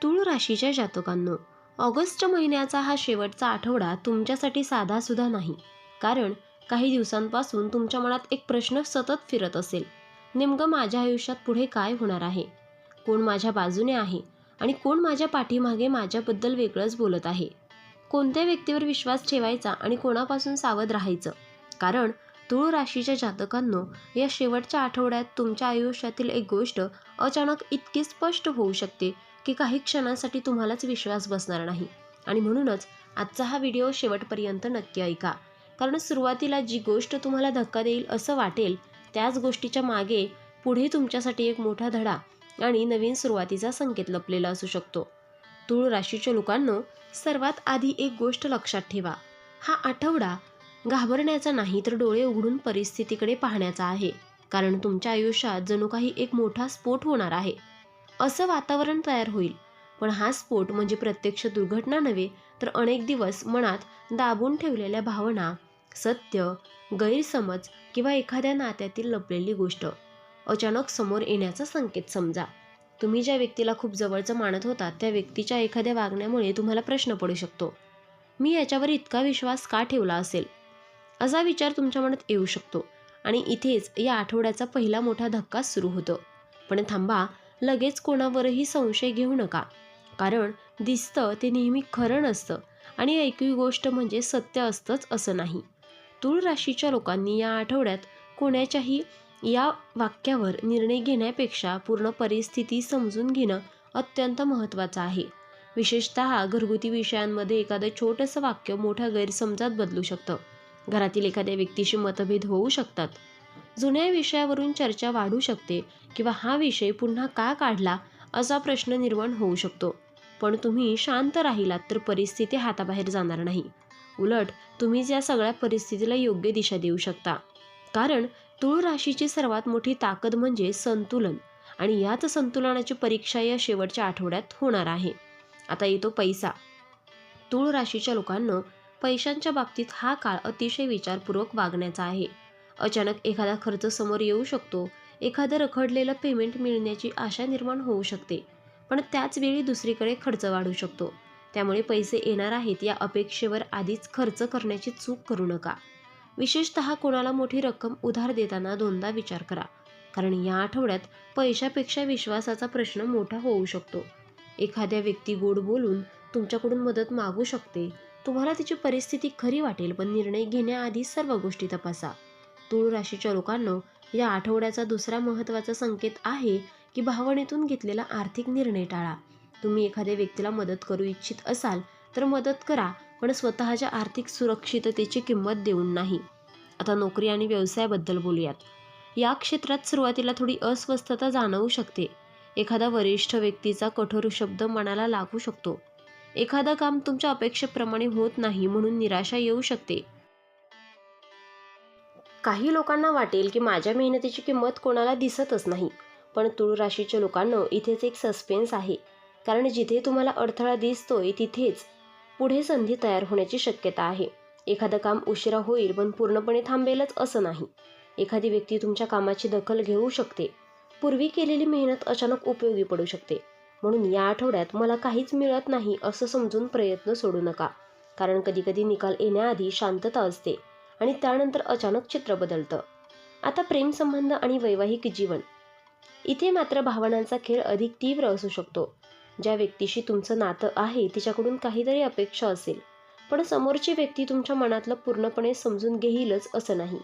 तूळ राशीच्या जातकांनो, ऑगस्ट महिन्याचा हा शेवटचा आठवडा तुमच्यासाठी साधासुद्धा नाही. कारण काही दिवसांपासून तुमच्या मनात एक प्रश्न सतत फिरत असेल. नेमकं माझ्या आयुष्यात पुढे काय होणार आहे? कोण माझ्या बाजूने आहे आणि कोण माझ्या पाठीमागे माझ्याबद्दल वेगळंच बोलत आहे? कोणत्या व्यक्तीवर विश्वास ठेवायचा आणि कोणापासून सावध राहायचं? कारण तूळ राशीच्या जातकांनो, या शेवटच्या आठवड्यात तुमच्या आयुष्यातील एक गोष्ट अचानक इतकी स्पष्ट होऊ शकते की काही क्षणांसाठी तुम्हालाच विश्वास बसणार नाही. आणि म्हणूनच आजचा हा व्हिडिओ शेवटपर्यंत नक्की ऐका. कारण सुरुवातीला जी गोष्ट तुम्हाला धक्का देईल असं वाटेल, त्याच गोष्टीच्या मागे पुढे तुमच्यासाठी एक मोठा धडा आणि नवीन सुरुवातीचा संकेत लपलेला असू शकतो. तूळ राशीच्या लोकांनो, सर्वात आधी एक गोष्ट लक्षात ठेवा. हा आठवडा घाबरण्याचा नाही, तर डोळे उघडून परिस्थितीकडे पाहण्याचा आहे. कारण तुमच्या आयुष्यात जणू काही एक मोठा स्फोट होणार आहे असं वातावरण तयार होईल. पण हा स्फोट म्हणजे प्रत्यक्ष दुर्घटना नव्हे, तर अनेक दिवस मनात दाबून ठेवलेल्या भावना, सत्य, गैरसमज किंवा एखाद्या नात्यातील लपलेली गोष्ट अचानक समोर येण्याचा संकेत समजा. तुम्ही ज्या व्यक्तीला खूप जवळचं मानत होता, त्या व्यक्तीच्या एखाद्या वागण्यामुळे तुम्हाला प्रश्न पडू शकतो. मी याच्यावर इतका विश्वास का ठेवला असेल, असा विचार तुमच्या मनात येऊ शकतो. आणि इथेच या आठवड्याचा पहिला मोठा धक्का सुरू होतो. पण थांबा, लगेच कोणावरही संशय घेऊ नका. कारण दिसतं ते नेहमी खरं नसतं आणि ऐकवी गोष्ट म्हणजे सत्य असतंच असं नाही. तूळ राशीच्या लोकांनी या आठवड्यात कोणाच्याही या वाक्यावर निर्णय घेण्यापेक्षा पूर्ण परिस्थिती समजून घेणं अत्यंत महत्त्वाचं आहे. विशेषतः घरगुती विषयांमध्ये एखादं छोटंसं वाक्य मोठ्या गैरसमजात बदलू शकतं. घरातील एखाद्या व्यक्तीशी मतभेद होऊ शकतात. जुन्या विषयावरून चर्चा वाढू शकते किंवा हा विषय पुन्हा का काढला असा प्रश्न निर्माण होऊ शकतो. पण तुम्ही शांत राहिलात तर परिस्थिती हाताबाहेर जाणार नाही. उलट तुम्हीच या सगळ्या परिस्थितीला योग्य दिशा देऊ शकता. कारण तूळ राशीची सर्वात मोठी ताकद म्हणजे संतुलन, आणि याच संतुलनाची परीक्षा या शेवटच्या आठवड्यात होणार आहे. आता येतो पैसा. तूळ राशीच्या लोकांना पैशांच्या बाबतीत हा काळ अतिशय विचारपूर्वक वागण्याचा आहे. अचानक एखादा खर्च समोर येऊ शकतो. एखादं रखडलेलं पेमेंट मिळण्याची आशा निर्माण होऊ शकते. पण त्याच वेळी दुसरीकडे खर्च वाढू शकतो. त्यामुळे पैसे येणार आहेत या अपेक्षेवर आधीच खर्च करण्याची चूक करू नका. विशेषतः कोणाला मोठी रक्कम उधार देताना दोनदा विचार करा. कारण या आठवड्यात पैशापेक्षा विश्वासाचा प्रश्न मोठा होऊ शकतो. एखाद्या व्यक्ती गोड बोलून तुमच्याकडून मदत मागू शकते. तुम्हाला तिची परिस्थिती खरी वाटेल, पण निर्णय घेण्याआधी सर्व गोष्टी तपासा. तूळ राशीच्या लोकांना या आठवड्याचा दुसरा महत्त्वाचा संकेत आहे की भावनेतून घेतलेला आर्थिक निर्णय टाळा. तुम्ही एखाद्या व्यक्तीला मदत करू इच्छित असाल तर मदत करा, पण स्वतःच्या आर्थिक सुरक्षिततेची किंमत देऊन नाही. आता नोकरी आणि व्यवसायाबद्दल बोलूयात. या क्षेत्रात सुरुवातीला थोडी अस्वस्थता जाणवू शकते. एखादा वरिष्ठ व्यक्तीचा कठोर शब्द मनाला लागू शकतो. एखादं काम तुमच्या अपेक्षेप्रमाणे होत नाही म्हणून निराशा येऊ शकते. काही लोकांना वाटेल की माझ्या मेहनतीची किंमत कोणाला दिसतच नाही. पण तूळ राशीच्या लोकांना इथेच एक सस्पेन्स आहे. कारण जिथे तुम्हाला अडथळा दिसतोय तिथेच पुढे संधी तयार होण्याची शक्यता आहे. एखादं काम उशिरा होईल पण पूर्णपणे थांबेलच असं नाही. एखादी व्यक्ती तुमच्या कामाची दखल घेऊ शकते. पूर्वी केलेली मेहनत अचानक उपयोगी पडू शकते. म्हणून या आठवड्यात मला काहीच मिळत नाही असं समजून प्रयत्न सोडू नका. कारण कधीकधी निकाल येण्याआधी शांतता असते आणि त्यानंतर अचानक चित्र बदलतं. आता प्रेमसंबंध आणि वैवाहिक जीवन. इथे मात्र भावनांचा खेळ अधिक तीव्र असू शकतो. ज्या व्यक्तीशी तुमचं नातं आहे तिच्याकडून काहीतरी अपेक्षा असेल, पण समोरची व्यक्ती तुमच्या मनातलं पूर्णपणे समजून घेईलच असं नाही.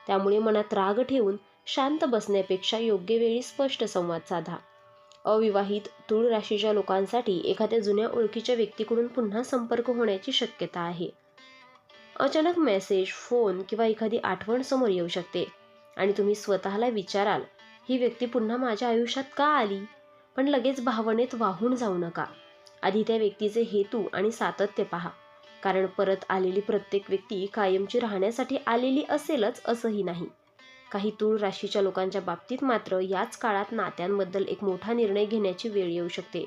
त्यामुळे मनात राग ठेवून शांत बसण्यापेक्षा योग्य वेळी स्पष्ट संवाद साधा. अविवाहित तूळ राशीच्या लोकांसाठी एखाद्या जुन्या ओळखीच्या व्यक्तीकडून पुन्हा संपर्क होण्याची शक्यता आहे. अचानक मेसेज, फोन किंवा एखादी आठवण समोर येऊ शकते आणि तुम्ही स्वतःला विचाराल, ही व्यक्ती पुन्हा माझ्या आयुष्यात का आली? पण लगेच भावनेत वाहून जाऊ नका. आधी त्या व्यक्तीचे हेतू आणि सातत्य पहा. कारण परत आलेली प्रत्येक व्यक्ती कायमची राहण्यासाठी आलेली असेलच असंही नाही. काही तूळ राशीच्या लोकांच्या बाबतीत मात्र याच काळात नात्यांबद्दल एक मोठा निर्णय घेण्याची वेळ येऊ शकते.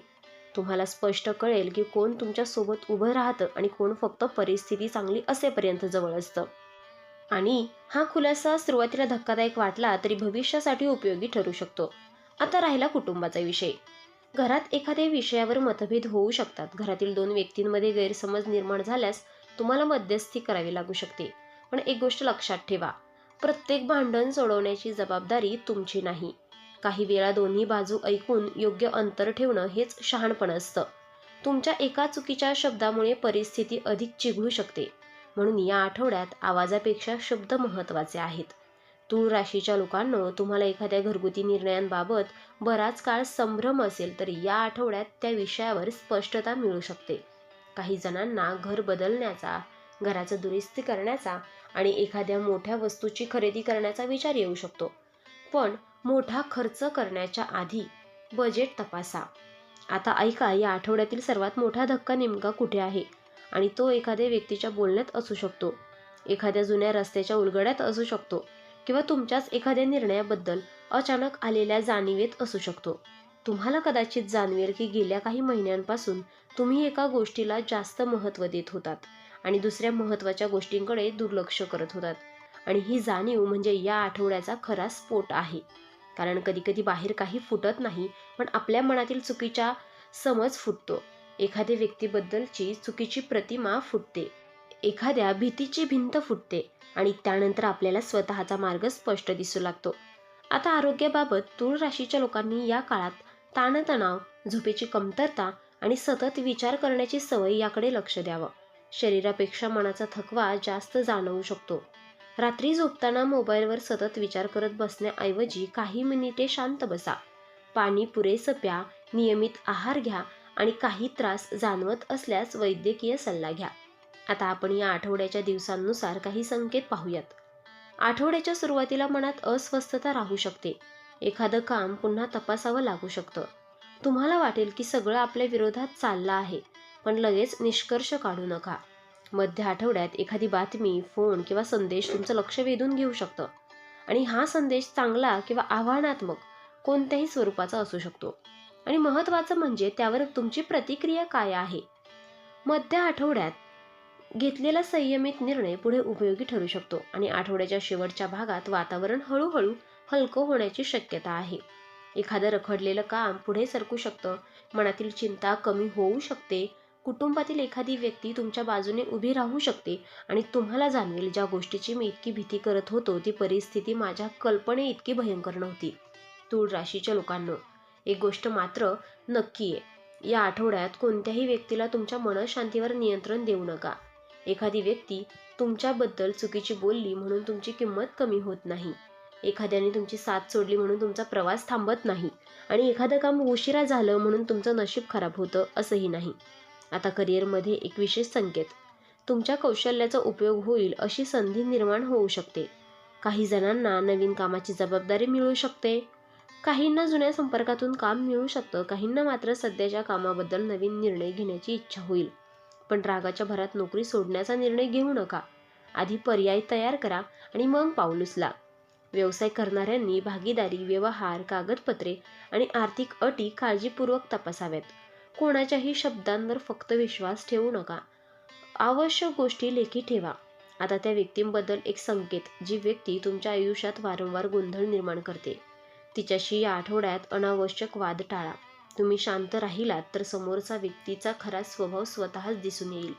तुम्हाला स्पष्ट कळेल की कोण तुमच्या सोबत उभं राहतं आणि कोण फक्त परिस्थिती चांगली असेपर्यंत जवळ असतं. आणि हा खुलासा सुरुवातीला धक्कादायक वाटला तरी भविष्यासाठी उपयोगी ठरू शकतो. आता राहिला कुटुंबाचा विषय. घरात एखाद्या विषयावर मतभेद होऊ शकतात. घरातील दोन व्यक्तींमध्ये गैरसमज निर्माण झाल्यास तुम्हाला मध्यस्थी करावी लागू शकते. पण एक गोष्ट लक्षात ठेवा, प्रत्येक भांडण सोडवण्याची जबाबदारी तुमची नाही. काही वेळा दोन्ही बाजू ऐकून योग्य अंतर ठेवणं हेच शहाणपण असतं. तुमच्या एका चुकीच्या शब्दामुळे परिस्थिती अधिक चिघळू शकते. म्हणून या आठवड्यात आवाजापेक्षा शब्द महत्त्वाचे आहेत. तूळ राशीच्या लोकांनो, तुम्हाला एखाद्या घरगुती निर्णयांबाबत बराच काळ संभ्रम असेल तर या आठवड्यात त्या विषयावर स्पष्टता मिळू शकते. काही जणांना घर बदलण्याचा, घराचं दुरुस्ती करण्याचा आणि एखाद्या मोठ्या वस्तूची खरेदी करण्याचा विचार येऊ शकतो. पण मोठा खर्च करण्याच्या आधी बजेट तपासा. आता ऐका, या आठवड्यातील सर्वात मोठा धक्का नेमका कुठे आहे आणि तो एखाद्या व्यक्तीच्या बोलण्यात असू शकतो, एखाद्या जुन्या रस्त्याच्या उलगड्यात असू शकतो किंवा तुमच्याच एखाद्या निर्णयाबद्दल अचानक आलेल्या जाणीवेत असू शकतो. तुम्हाला कदाचित जाणवेल की गेल्या काही महिन्यांपासून तुम्ही एका गोष्टीला जास्त महत्त्व देत होतात आणि दुसऱ्या महत्त्वाच्या गोष्टींकडे दुर्लक्ष करत होतात. आणि ही जाणीव म्हणजे या आठवड्याचा खरा स्फोट आहे. कारण कधीकधी बाहेर काही फुटत नाही, पण आपल्या मनातील चुकीचा समज फुटतो. एखाद्या व्यक्तीबद्दलची चुकीची प्रतिमा फुटते, एखाद्या भीतीची भिंत फुटते आणि त्यानंतर आपल्याला स्वतःचा मार्ग स्पष्ट दिसू लागतो. आता आरोग्याबाबत तूळ राशीच्या लोकांनी या काळात ताणतणाव, झोपेची कमतरता आणि सतत विचार करण्याची सवय याकडे लक्ष द्यावं. शरीरापेक्षा मनाचा थकवा जास्त जाणवू शकतो. रात्री झोपताना मोबाईलवर सतत विचार करत बसण्याऐवजी काही मिनिटे शांत बसा. पाणी पुरेसं प्या, नियमित आहार घ्या आणि काही त्रास जाणवत असल्यास वैद्यकीय सल्ला घ्या. आता आपण या आठवड्याच्या दिवसांनुसार काही संकेत पाहूयात. आठवड्याच्या सुरुवातीला मनात अस्वस्थता राहू शकते. एखादं काम पुन्हा तपासावं लागू शकतं. तुम्हाला वाटेल की सगळं आपल्या विरोधात चाललं आहे, पण लगेच निष्कर्ष काढू नका. मध्य आठवड्यात एखादी बातमी, फोन किंवा संदेश तुमचं लक्ष वेधून घेऊ शकतं आणि हा संदेश चांगला किंवा आव्हानात्मक कोणत्याही स्वरूपाचा असू शकतो. आणि महत्त्वाचं म्हणजे त्यावर तुमची प्रतिक्रिया काय आहे. मध्य आठवड्यात घेतलेला संयमित निर्णय पुढे उपयोगी ठरू शकतो आणि आठवड्याच्या शेवटच्या भागात वातावरण हळूहळू हलकं होण्याची शक्यता आहे. एखादं रखडलेलं काम पुढे सरकू शकतं, मनातील चिंता कमी होऊ शकते, कुटुंबातील एखादी व्यक्ती तुमच्या बाजूने उभी राहू शकते आणि तुम्हाला जाणवेल, ज्या गोष्टीची मी इतकी भीती करत होतो ती परिस्थिती माझ्या कल्पने इतकी भयंकर नव्हती. तूळ राशीच्या लोकांनो, एक गोष्ट मात्र नक्की आहे, या आठवड्यात कोणत्याही व्यक्तीला तुमच्या मनःशांतीवर नियंत्रण देऊ नका. एखादी व्यक्ती तुमच्याबद्दल चुकीची बोलली म्हणून तुमची किंमत कमी होत नाही. एखाद्याने तुमची साथ सोडली म्हणून तुमचा प्रवास थांबत नाही आणि एखादं काम उशिरा झालं म्हणून तुमचं नशीब खराब होतं असंही नाही. आता करिअरमध्ये एक विशेष संकेत, तुमच्या कौशल्याचा उपयोग होईल अशी संधी निर्माण होऊ शकते. काही जणांना नवीन कामाची जबाबदारी मिळू शकते, काहींना जुन्या संपर्कातून काम मिळू शकतं, काहींना मात्र सध्याच्या कामाबद्दल नवीन निर्णय घेण्याची इच्छा होईल. पण रागाच्या भरात नोकरी सोडण्याचा निर्णय घेऊ नका. आधी पर्याय तयार करा आणि मग पाऊल उचला. व्यवसाय करणाऱ्यांनी भागीदारी, व्यवहार, कागदपत्रे आणि आर्थिक अटी काळजीपूर्वक तपासाव्यात. कोणाच्याही शब्दांवर फक्त विश्वास ठेवू नका. आवश्यक गोष्टी लेखी ठेवा. आता त्या व्यक्तींबद्दल एक संकेत, जी व्यक्ती तुमच्या आयुष्यात वारंवार गोंधळ निर्माण करते, तिच्याशी या आठवड्यात अनावश्यक वाद टाळा. तुम्ही शांत राहिलात तर समोरचा व्यक्तीचा खरा स्वभाव स्वतःच दिसून येईल.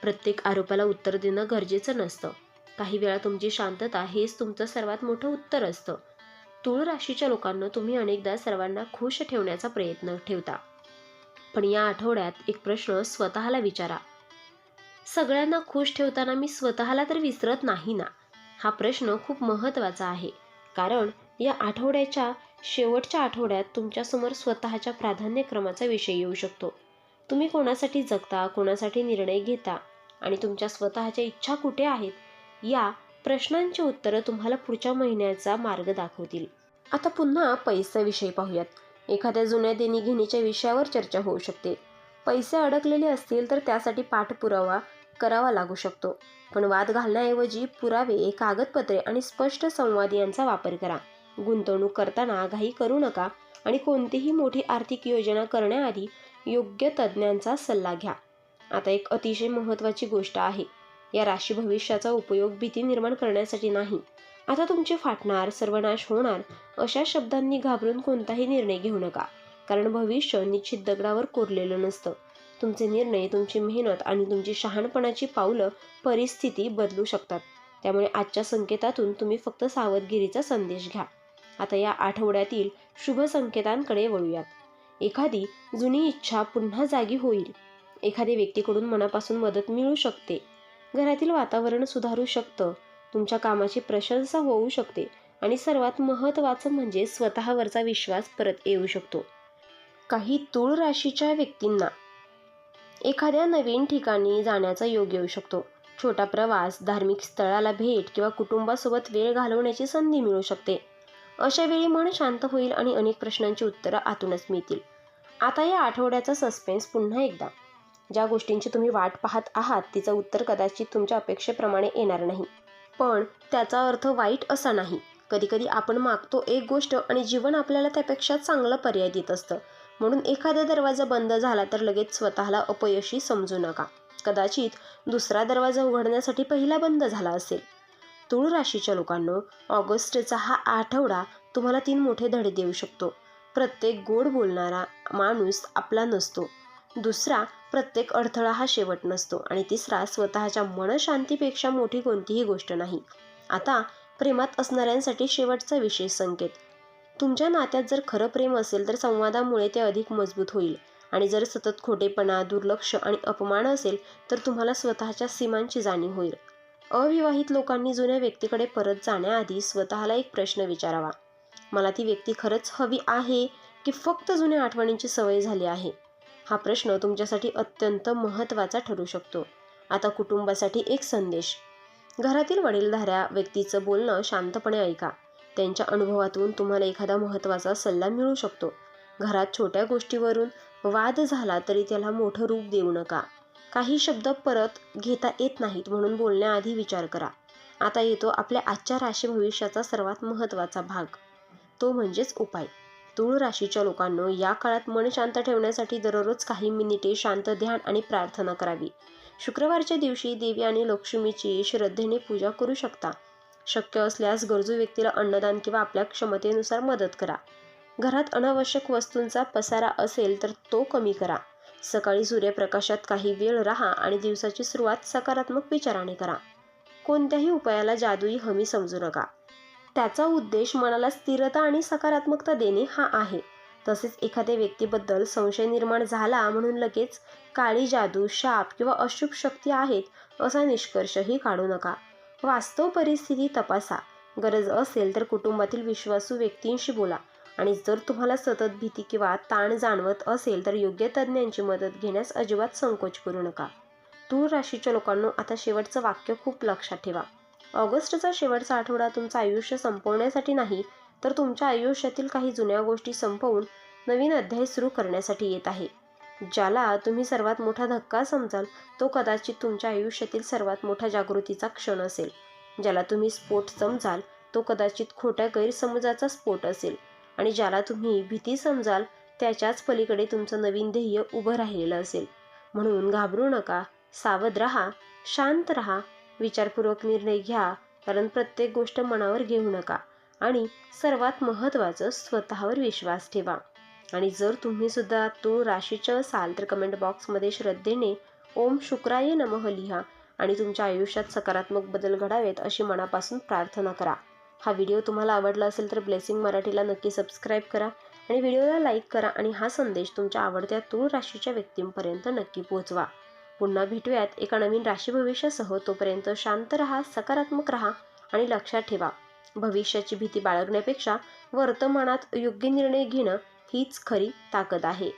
प्रत्येक आरोपाला उत्तर देणं गरजेचं नसतं. काही वेळा तुमची शांतता हेच तुमचं सर्वात मोठं उत्तर असतं. तूळ राशीच्या लोकांना तुम्ही अनेकदा सर्वांना खुश ठेवण्याचा प्रयत्न ठेवता, पण या आठवड्यात एक प्रश्न स्वतःला विचारा, सगळ्यांना खुश ठेवताना मी स्वतःला तर विसरत नाही ना? हा प्रश्न खूप महत्त्वाचा आहे, कारण या आठवड्याच्या शेवटच्या आठवड्यात तुमच्यासमोर स्वतःच्या प्राधान्यक्रमाचा विषय येऊ शकतो. तुम्ही कोणासाठी जगता, कोणासाठी निर्णय घेता आणि तुमच्या स्वतःच्या इच्छा कुठे आहेत, या प्रश्नांची उत्तरं तुम्हाला पुढच्या महिन्याचा मार्ग दाखवतील. आता पुन्हा पैशाविषयी पाहूयात. एखाद्या जुन्या देणीघेणीच्या विषयावर चर्चा होऊ शकते. पैसे अडकलेले असतील तर त्यासाठी पाठपुरावा करावा लागू शकतो. पण वाद घालण्याऐवजी पुरावे, कागदपत्रे आणि स्पष्ट संवाद यांचा वापर करा. गुंतवणूक करताना घाई करू नका आणि कोणतीही मोठी आर्थिक योजना करण्याआधी योग्य तज्ज्ञांचा सल्ला घ्या. आता एक अतिशय महत्त्वाची गोष्ट आहे, या राशी भविष्याचा उपयोग भीती निर्माण करण्यासाठी नाही. आता तुमचे फाटणार, सर्वनाश होणार अशा शब्दांनी घाबरून कोणताही निर्णय घेऊ नका. कारण भविष्य निश्चित दगडावर कोरलेलं नसतं. तुमचे निर्णय, तुमची मेहनत आणि तुमची शहाणपणाची पावलं परिस्थिती बदलू शकतात. त्यामुळे आजच्या संकेतातून तुम्ही फक्त सावधगिरीचा संदेश घ्या. आता या आठवड्यातील शुभ संकेतांकडे वळूयात. एखादी जुनी इच्छा पुन्हा जागी होईल. एखाद्या व्यक्तीकडून मनापासून मदत मिळू शकते. घरातील वातावरण सुधारू शकतं. तुमच्या कामाची प्रशंसा होऊ शकते आणि सर्वात महत्त्वाचं म्हणजे स्वतःवरचा विश्वास परत येऊ शकतो. काही तूळ राशीच्या व्यक्तींना एखाद्या नवीन ठिकाणी जाण्याचा योग येऊ शकतो. छोटा प्रवास, धार्मिक स्थळाला भेट किंवा कुटुंबासोबत वेळ घालवण्याची संधी मिळू शकते. अशा वेळी मन शांत होईल आणि अनेक प्रश्नांची उत्तरं आतूनच मिळतील. आता या आठवड्याचा सस्पेन्स पुन्हा एकदा. ज्या गोष्टींची तुम्ही वाट पाहत आहात तिचं उत्तर कदाचित तुमच्या अपेक्षेप्रमाणे येणार नाही, पण त्याचा अर्थ वाईट असा नाही. कधीकधी आपण मागतो एक गोष्ट आणि जीवन आपल्याला त्यापेक्षा चांगलं पर्याय देत असतं. म्हणून एखादा दरवाजा बंद झाला तर लगेच स्वतःला अपयशी समजू नका. कदाचित दुसरा दरवाजा उघडण्यासाठी पहिला बंद झाला असेल. तूळ राशीच्या लोकांनो, ऑगस्टचा हा आठवडा तुम्हाला 3 मोठे धडे देऊ शकतो. प्रत्येक गोड बोलणारा माणूस आपला नसतो. दुसरा, प्रत्येक अडथळा हा शेवट नसतो. आणि तिसरा, स्वतःच्या मनशांतीपेक्षा मोठी कोणतीही गोष्ट नाही. आता प्रेमात असणाऱ्यांसाठी शेवटचा विशेष संकेत. तुमच्या नात्यात जर खरं प्रेम असेल तर संवादामुळे ते अधिक मजबूत होईल. आणि जर सतत खोटेपणा, दुर्लक्ष आणि अपमान असेल तर तुम्हाला स्वतःच्या सीमांची जाणीव होईल. अविवाहित लोकांनी जुन्या व्यक्तीकडे परत जाण्याआधी स्वतःला एक प्रश्न विचारावा. मला ती व्यक्ती खरंच हवी आहे की फक्त जुन्या आठवणींची सवय झाली आहे? हा प्रश्न तुमच्यासाठी अत्यंत महत्त्वाचा ठरू शकतो. आता कुटुंबासाठी एक संदेश. घरातील वडीलधाऱ्या व्यक्तीचं बोलणं शांतपणे ऐका. त्यांच्या अनुभवातून तुम्हाला एखादा महत्त्वाचा सल्ला मिळू शकतो. घरात छोट्या गोष्टीवरून वाद झाला तरी त्याला मोठं रूप देऊ नका. काही शब्द परत घेता येत नाहीत म्हणून बोलण्याआधी विचार करा. आता येतो आपल्या आजच्या राशी भविष्याचा सर्वात महत्त्वाचा भाग, तो म्हणजेच उपाय. तूळ राशीच्या लोकांनो, या काळात मन शांत ठेवण्यासाठी दररोज काही मिनिटे शांत ध्यान आणि प्रार्थना करावी. शुक्रवारच्या दिवशी देवी आणि लक्ष्मीची श्रद्धेने पूजा करू शकता. शक्य असल्यास गरजू व्यक्तीला अन्नदान किंवा आपल्या क्षमतेनुसार मदत करा. घरात अनावश्यक वस्तूंचा पसारा असेल तर तो कमी करा. सकाळी सूर्यप्रकाशात काही वेळ राहा आणि दिवसाची सुरुवात सकारात्मक विचाराने करा. कोणत्याही उपायाला जादुई हमी समजू नका. त्याचा उद्देश मनाला स्थिरता आणि सकारात्मकता देणे हा आहे. तसेच एखाद्या व्यक्तीबद्दल संशय निर्माण झाला म्हणून लगेच काळी जादू, शाप किंवा अशुभ शक्ती आहेत असा निष्कर्षही काढू नका. वास्तव परिस्थिती तपासा. गरज असेल तर कुटुंबातील विश्वासू व्यक्तींशी बोला. आणि जर तुम्हाला सतत भीती किंवा ताण जाणवत असेल तर योग्य तज्ज्ञांची मदत घेण्यास अजिबात संकोच करू नका. तूळ राशीच्या लोकांनो, आता शेवटचं वाक्य खूप लक्षात ठेवा. ऑगस्टचा शेवटचा आठवडा तुमचं आयुष्य संपवण्यासाठी नाही तर तुमच्या आयुष्यातील काही जुन्या गोष्टी संपवून नवीन अध्याय सुरू करण्यासाठी येत आहे. ज्याला तुम्ही सर्वात मोठा धक्का समजाल तो कदाचित तुमच्या आयुष्यातील सर्वात मोठा जागृतीचा क्षण असेल. ज्याला तुम्ही स्फोट समजाल तो कदाचित खोट्या गैरसमजाचा स्फोट असेल. आणि ज्याला तुम्ही भीती समजाल त्याच्याच पलीकडे तुमचं नवीन ध्येय उभं राहिलेलं असेल. म्हणून घाबरू नका, सावध राहा, शांत राहा, विचारपूर्वक निर्णय घ्या. कारण प्रत्येक गोष्ट मनावर घेऊ नका आणि सर्वात महत्त्वाचं स्वतःवर विश्वास ठेवा. आणि जर तुम्ही सुद्धा तूळ राशीचं असाल तर कमेंट बॉक्समध्ये श्रद्धेने ओम शुक्राय नमः लिहा आणि तुमच्या आयुष्यात सकारात्मक बदल घडावेत अशी मनापासून प्रार्थना करा. हा व्हिडिओ तुम्हाला आवडला असेल तर ब्लेसिंग मराठीला नक्की सबस्क्राईब करा आणि व्हिडिओला लाईक करा आणि हा संदेश तुमच्या आवडत्या तूळ राशीच्या व्यक्तींपर्यंत नक्की पोहोचवा. पुन्हा भेटूयात एका नवीन राशी भविष्यासह. तोपर्यंत शांत राहा, सकारात्मक राहा आणि लक्षात ठेवा, भविष्याची भीती बाळगण्यापेक्षा वर्तमानात योग्य निर्णय घेणं हीच खरी ताकद आहे.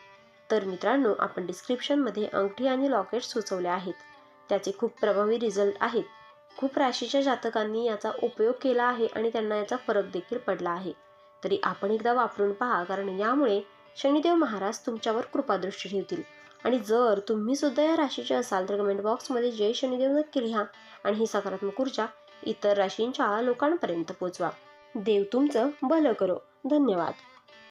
तर मित्रांनो, आपण डिस्क्रिप्शनमध्ये अंगठी आणि लॉकेट सुचवले आहेत. त्याचे खूप प्रभावी रिझल्ट आहेत. खूप राशीच्या जातकांनी याचा उपयोग केला आहे आणि त्यांना याचा फरक देखील पडला आहे. तरी आपण एकदा वापरून पहा, कारण यामुळे शनिदेव महाराज तुमच्यावर कृपादृष्टी ठेवतील. आणि जर तुम्ही सुद्धा या राशीचे असाल तर कमेंट बॉक्समध्ये जय शनिदेव नक्की लिहा आणि ही सकारात्मक ऊर्जा इतर राशींच्या लोकांपर्यंत पोहोचवा. देव तुमचं भलं करो. धन्यवाद.